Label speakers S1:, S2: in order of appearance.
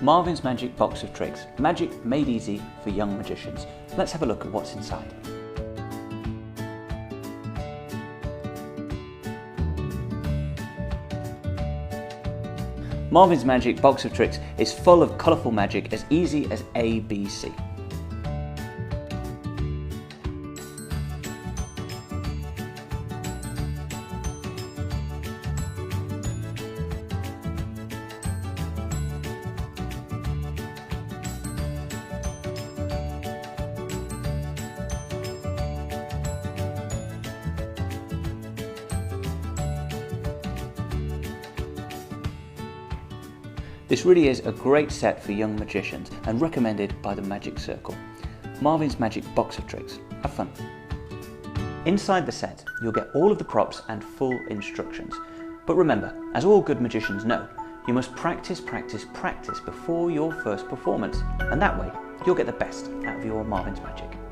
S1: Marvin's Magic Box of Tricks. Magic made easy for young magicians. Let's have a look at what's inside. Marvin's Magic Box of Tricks is full of colourful magic as easy as ABC. This really is a great set for young magicians and recommended by the Magic Circle. Marvin's Magic Box of Tricks. Have fun. Inside the set, you'll get all of the props and full instructions. But remember, as all good magicians know, you must practice, practice, practice before your first performance, and that way you'll get the best out of your Marvin's Magic.